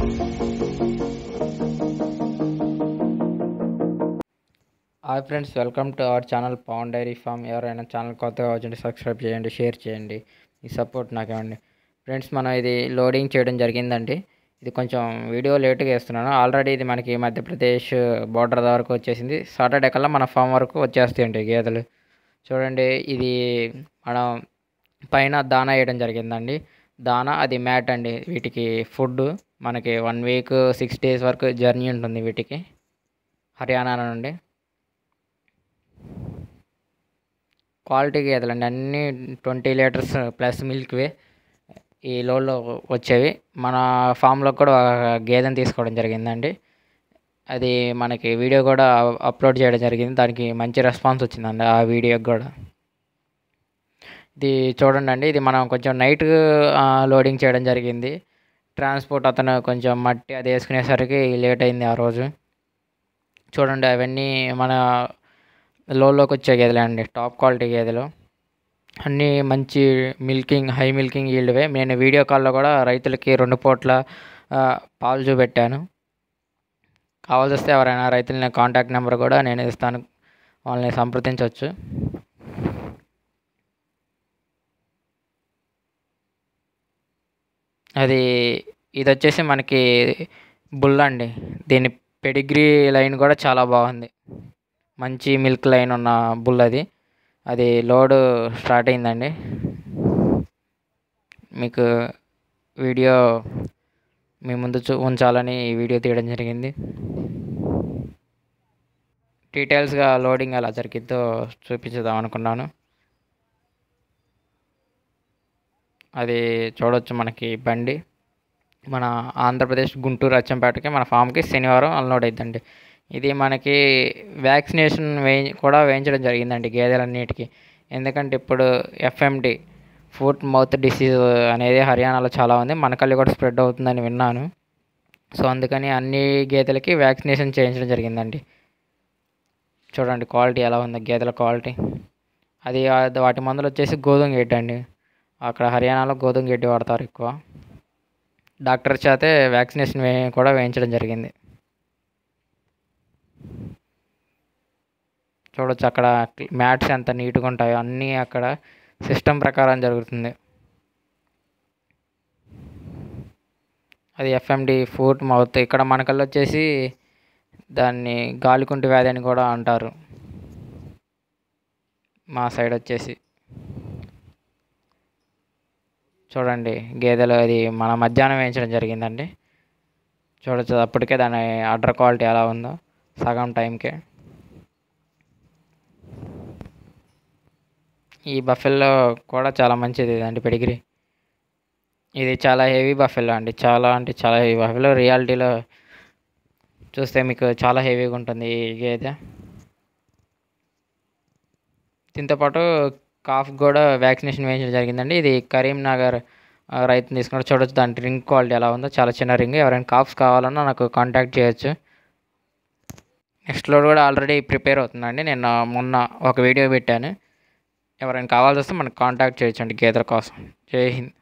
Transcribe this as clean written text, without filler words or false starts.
Hi friends, welcome to our channel Pavan Dairy Farm. ఎవరైనా channel కొత్తగా వచ్చి సబ్స్క్రైబ్ చేయండి, షేర్ చేయండి. ఈ సపోర్ట్ నాకు ఇవ్వండి ఫ్రెండ్స్. మనం ఇది లోడింగ్ చేయడం జరిగిందండి. ఇది కొంచెం వీడియో లేట్గా వేస్తున్నాను. ఆల్రెడీ ఇది మనకి మధ్యప్రదేశ్ బార్డర్ వరకు వచ్చేసింది. సాటర్డే కల్లా మన ఫామ్ వరకు వచ్చేస్తాయండి గేదెలు. చూడండి, ఇది మనం పైన దానా వేయడం జరిగిందండి. దానా అది మ్యాట్ అండి. వీటికి ఫుడ్ మనకి 1 వీక్ 6 డేస్ వరకు జర్నీ ఉంటుంది వీటికి, హర్యానా నుండి. క్వాలిటీ గేదెలండి, అన్నీ 20 లీటర్స్ ప్లస్ మిల్క్వే ఈ లోడ్లో వచ్చేవి. మన ఫామ్లో కూడా ఒక గేదెని తీసుకోవడం జరిగిందండి. అది మనకి వీడియో కూడా అప్లోడ్ చేయడం జరిగింది. దానికి మంచి రెస్పాన్స్ వచ్చిందండి ఆ వీడియోకి కూడా. ఇది చూడండి అండి, ఇది మనం కొంచెం నైట్ లోడింగ్ చేయడం జరిగింది. ట్రాన్స్పోర్ట్ అతను కొంచెం మట్టి అది వేసుకునేసరికి లేట్ అయింది ఆ రోజు. చూడండి, అవన్నీ మన లోలోకి వచ్చే గేదెలే అండి, టాప్ క్వాలిటీ గేదెలు. అన్నీ మంచి మిల్కింగ్, హై మిల్కింగ్ ఈల్డ్వే. నేను వీడియో కాల్లో కూడా రైతులకి 2 పూట్ల పాలు చూపెట్టాను. కావాల్సి వస్తే ఎవరైనా రైతులని కాంటాక్ట్ నెంబర్ కూడా నేను ఇస్తాను, వాళ్ళని సంప్రదించవచ్చు. ఇది వచ్చేసి మనకి బుల్ అండి. దీని పెడిగ్రీ లైన్ కూడా చాలా బాగుంది. మంచి మిల్క్ లైన్ ఉన్న బుల్ అది లోడ్ స్టార్ట్ అయిందండి. మీకు వీడియో మీ ముందు ఉంచాలని ఈ వీడియో తీయడం జరిగింది. డీటెయిల్స్గా లోడింగ్ ఎలా జరిగిద్దో చూపించుదాం అనుకున్నాను. అది చూడవచ్చు, మనకి బండి మన ఆంధ్రప్రదేశ్ గుంటూరు అచ్చంపేటకి మన ఫామ్కి శనివారం అన్లోడ్ అవుతుందండి. ఇది మనకి వ్యాక్సినేషన్ కూడా వేయించడం జరిగిందండి గేదెలన్నిటికీ. ఎందుకంటే ఇప్పుడు ఎఫ్ఎండి, ఫుట్ మౌత్ డిసీజ్ అనేది హర్యానాలో చాలా ఉంది, మనకల్లి కూడా స్ప్రెడ్ అవుతుందని విన్నాను. సో అందుకని అన్ని గేదెలకి వ్యాక్సినేషన్ చేయించడం జరిగిందండి. చూడండి క్వాలిటీ ఎలా ఉంది గేదెల క్వాలిటీ. అది వాటి మందులు వచ్చేసి గోధుమ గడ్డి అండి. అక్కడ హర్యానాలో గోధుమ గడ్డి వాడతారు ఎక్కువ. డాక్టర్ చేతే వ్యాక్సినేషన్ కూడా వేయించడం జరిగింది. చూడొచ్చు అక్కడ మ్యాట్స్ ఎంత నీట్గా ఉంటాయో, అన్నీ అక్కడ సిస్టమ్ ప్రకారం జరుగుతుంది. అది ఎఫ్ఎండి, ఫుట్ మౌత్. ఇక్కడ మనకల్లా వచ్చేసి దాన్ని గాలికుంటు వ్యాధి అని కూడా అంటారు మా సైడ్ వచ్చేసి. చూడండి గేదెలు, అది మన మధ్యాహ్నం వేయించడం జరిగిందండి. చూడొచ్చు అప్పటికే దాని అడ్డర్ క్వాలిటీ ఎలా ఉందో, సగం టైంకే. ఈ బఫెల్లో కూడా చాలా మంచిది అండి పెడిగ్రీ. ఇది చాలా హెవీ బఫెల్లో అండి, చాలా అంటే చాలా హెవీ బఫెల్లో. రియాలిటీలో చూస్తే మీకు చాలా హెవీగా ఉంటుంది ఈ గేదె. దీంతోపాటు కాఫ్ కూడా వ్యాక్సినేషన్ వేయించడం జరిగిందండి. ఇది కరీంనగర్ రైతుని తీసుకుంటే చూడొచ్చు దాని రింగ్ క్వాలిటీ ఎలా ఉందో, చాలా చిన్న రింగ్. ఎవరైనా కాఫ్స్ కావాలన్నా నాకు కాంటాక్ట్ చేయొచ్చు. నెక్స్ట్ లోడ్ కూడా ఆల్రెడీ ప్రిపేర్ అవుతుందండి. నేను మొన్న ఒక వీడియో పెట్టాను. ఎవరైనా కావాల్సి వస్తే మనకు కాంటాక్ట్ చేయొచ్చండి గేదెల కోసం. జై హింద్.